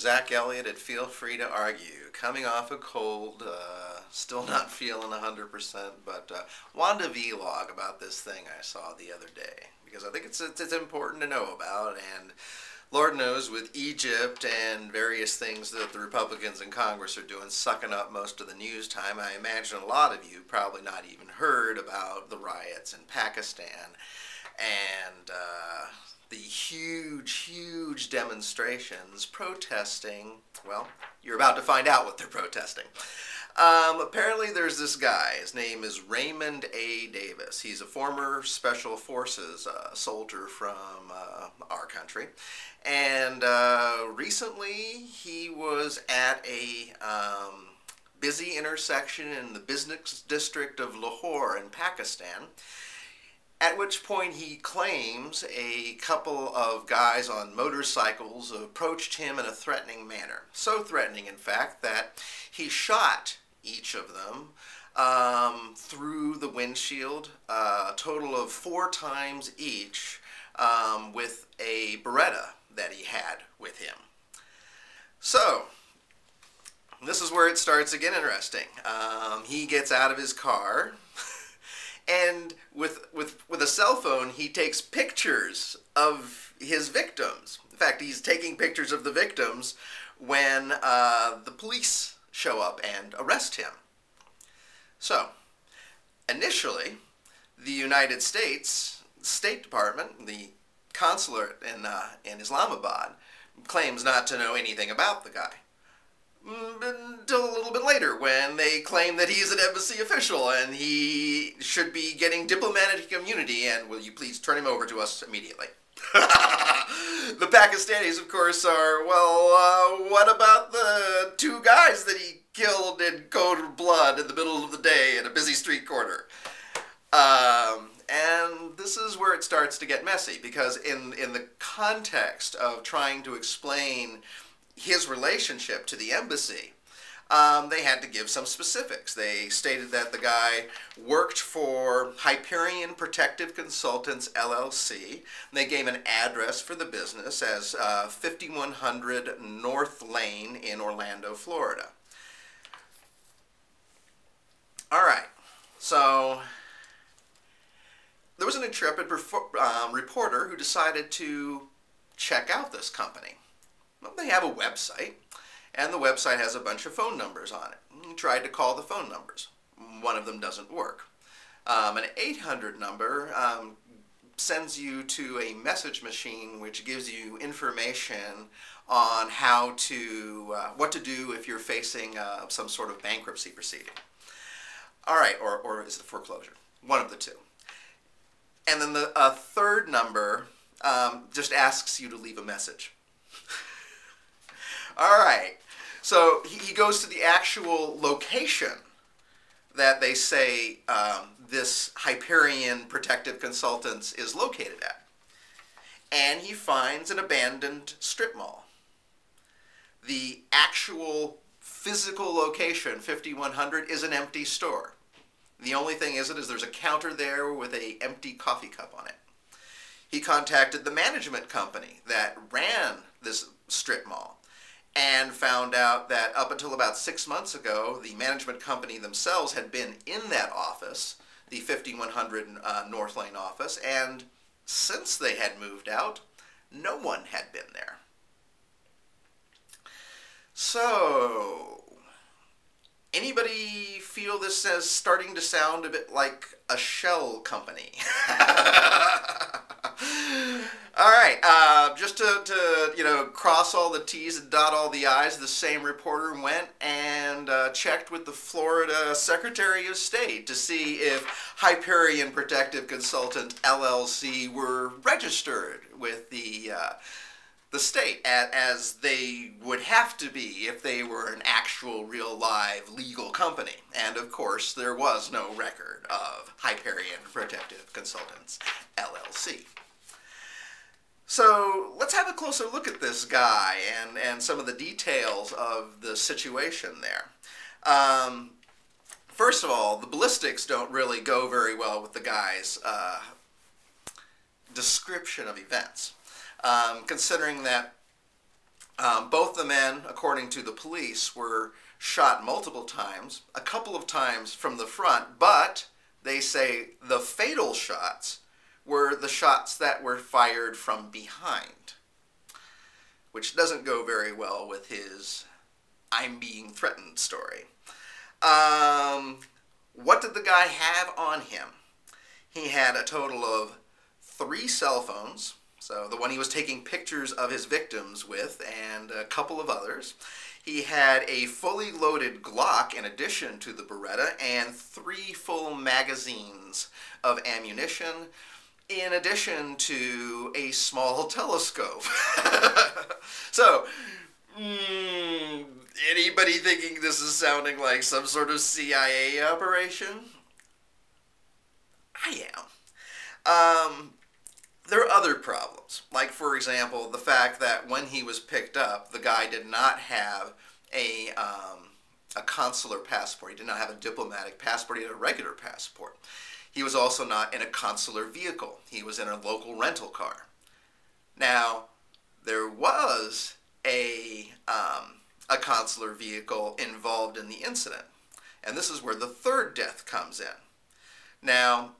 Zach Elliott at Feel Free to Argue. Coming off a cold, still not feeling 100%, but wanted to vlog about this thing I saw the other day because I think it's important to know about. And Lord knows, with Egypt and various things that the Republicans in Congress are doing, sucking up most of the news time, I imagine a lot of you probably not even heard about the riots in Pakistan and the huge demonstrations protesting. Well, you're about to find out what they're protesting. Apparently there's this guy. His name is Raymond A. Davis. He's a former Special Forces soldier from our country. And recently he was at a busy intersection in the business district of Lahore in Pakistan, at which point he claims a couple of guys on motorcycles approached him in a threatening manner. So threatening, in fact, that he shot each of them through the windshield, a total of 4 times each, with a Beretta that he had with him. So this is where it starts to get interesting. He gets out of his car, and with a cell phone, he takes pictures of his victims. In fact, he's taking pictures of the victims when the police show up and arrest him. So, initially, the United States State Department, the consulate in Islamabad, claims not to know anything about the guy. Until a little bit later, when they claim that he's an embassy official and he should be getting diplomatic immunity, and will you please turn him over to us immediately? The Pakistanis, of course, are, well, what about the 2 guys that he killed in cold blood in the middle of the day in a busy street corner? And this is where it starts to get messy, because in the context of trying to explain his relationship to the embassy, they had to give some specifics. They stated that the guy worked for Hyperion Protective Consultants, LLC. They gave an address for the business as 5100 North Lane in Orlando, Florida. Alright, so there was an intrepid reporter who decided to check out this company. Well, they have a website, and the website has a bunch of phone numbers on it. He tried to call the phone numbers. One of them doesn't work. An 800 number sends you to a message machine which gives you information on how to, what to do if you're facing some sort of bankruptcy proceeding. Alright, or is it foreclosure? One of the two. And then the third number just asks you to leave a message. Alright, so he goes to the actual location that they say this Hyperion Protective Consultants is located at. And he finds an abandoned strip mall. The actual physical location, 5100, is an empty store. The only thing is there's a counter there with an empty coffee cup on it. He contacted the management company that ran this strip mall and found out that up until about 6 months ago, the management company themselves had been in that office, the 5100 North Lane office, and since they had moved out, no one had been there. So, anybody feel this as starting to sound a bit like a shell company? Alright, just to cross all the T's and dot all the I's, the same reporter went and checked with the Florida Secretary of State to see if Hyperion Protective Consultant, LLC were registered with the state, as they would have to be if they were an actual, real, live, legal company. And of course, there was no record of Hyperion Protective Consultants, LLC. So let's have a closer look at this guy and some of the details of the situation there. First of all, the ballistics don't really go very well with the guy's description of events. Considering that Both the men, according to the police, were shot multiple times, a couple of times from the front, but they say the fatal shots were the shots that were fired from behind, which doesn't go very well with his "I'm being threatened" story. What did the guy have on him? He had a total of 3 cell phones, so the one he was taking pictures of his victims with, and a couple of others. He had a fully loaded Glock in addition to the Beretta, and 3 full magazines of ammunition, in addition to a small telescope. So, anybody thinking this is sounding like some sort of CIA operation? I am. There are other problems, like, for example, the fact that when he was picked up, the guy did not have a consular passport. He did not have a diplomatic passport. He had a regular passport. He was also not in a consular vehicle. He was in a local rental car. Now, there was a consular vehicle involved in the incident, and this is where the 3rd death comes in. Now,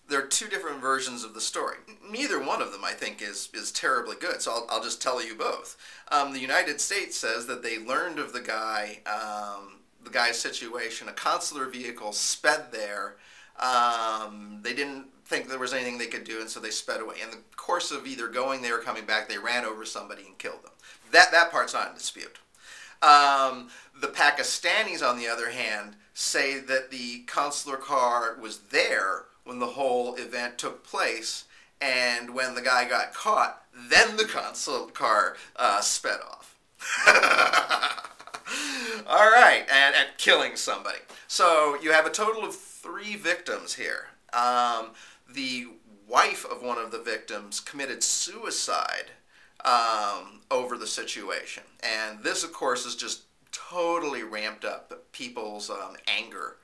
there are 2 different versions of the story. Neither one of them, I think, is terribly good, so I'll just tell you both. The United States says that they learned of the guy's situation. A consular vehicle sped there. They didn't think there was anything they could do, and so they sped away. In the course of either going there or coming back, they ran over somebody and killed them. That part's not in dispute. The Pakistanis, on the other hand, say that the consular car was there when the whole event took place, and when the guy got caught, then the consular car sped off. All right, and killing somebody. So you have a total of 3 victims here. The wife of one of the victims committed suicide over the situation, and this, of course, is just totally ramped up people's anger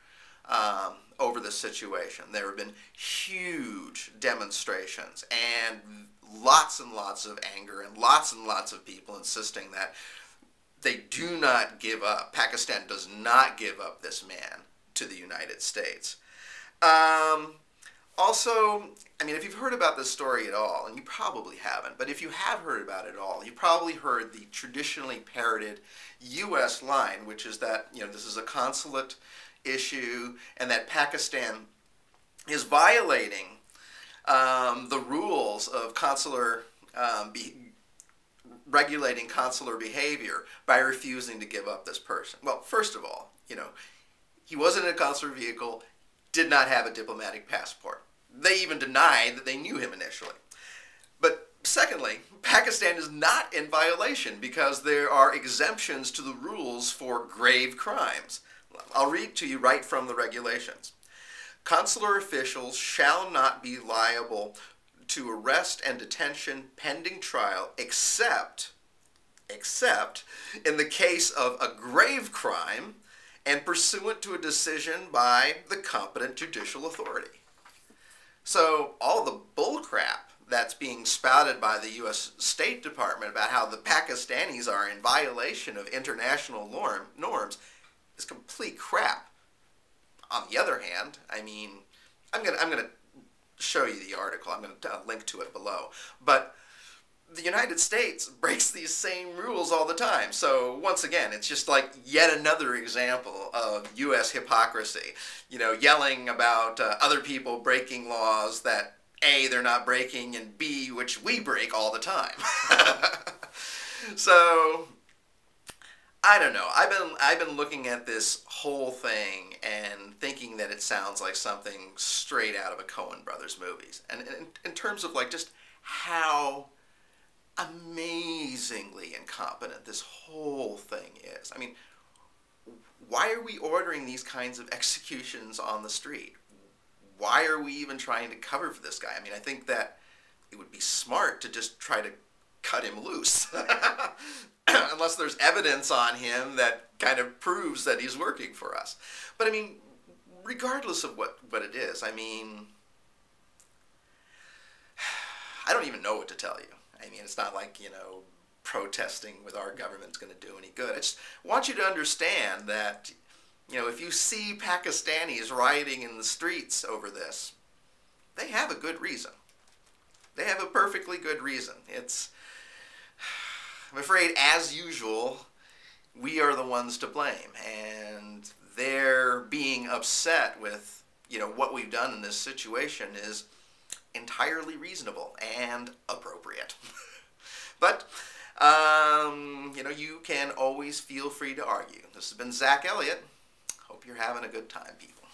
over the situation. There have been huge demonstrations and lots of anger and lots of people insisting that they do not give up. Pakistan does not give up this man to the United States. Also, I mean, if you've heard about this story at all, and you probably haven't, but if you have heard about it at all, you probably heard the traditionally parroted U.S. line, which is that, you know, this is a consulate issue, and that Pakistan is violating the rules of consular regulating consular behavior by refusing to give up this person. Well, first of all, you know, he wasn't in a consular vehicle, did not have a diplomatic passport. They even denied that they knew him initially. But secondly, Pakistan is not in violation because there are exemptions to the rules for grave crimes. I'll read to you right from the regulations. Consular officials shall not be liable to arrest and detention pending trial except in the case of a grave crime and pursuant to a decision by the competent judicial authority. So all the bullcrap that's being spouted by the U.S. State Department about how the Pakistanis are in violation of international norms is complete crap. On the other hand, I mean, I'm gonna show you the article. I'm gonna link to it below. But the United States breaks these same rules all the time. So once again, it's just like yet another example of U.S. hypocrisy. You know, yelling about other people breaking laws that A, they're not breaking, and B, which we break all the time. So I don't know. I've been looking at this whole thing and thinking that it sounds like something straight out of a Coen Brothers movies. And in terms of like just how amazingly incompetent this whole thing is. I mean, why are we ordering these kinds of executions on the street? Why are we even trying to cover for this guy? I mean, I think that it would be smart to just try to cut him loose. Unless there's evidence on him that kind of proves that he's working for us. But I mean, regardless of what it is, I mean, I don't even know what to tell you. I mean, it's not like, you know, protesting with our government's going to do any good. I just want you to understand that, you know, if you see Pakistanis rioting in the streets over this, they have a good reason. They have a perfectly good reason. I'm afraid, as usual, we are the ones to blame, and their being upset with, you know, what we've done in this situation is entirely reasonable and appropriate. But, you know, you can always feel free to argue. This has been Zach Elliott. Hope you're having a good time, people.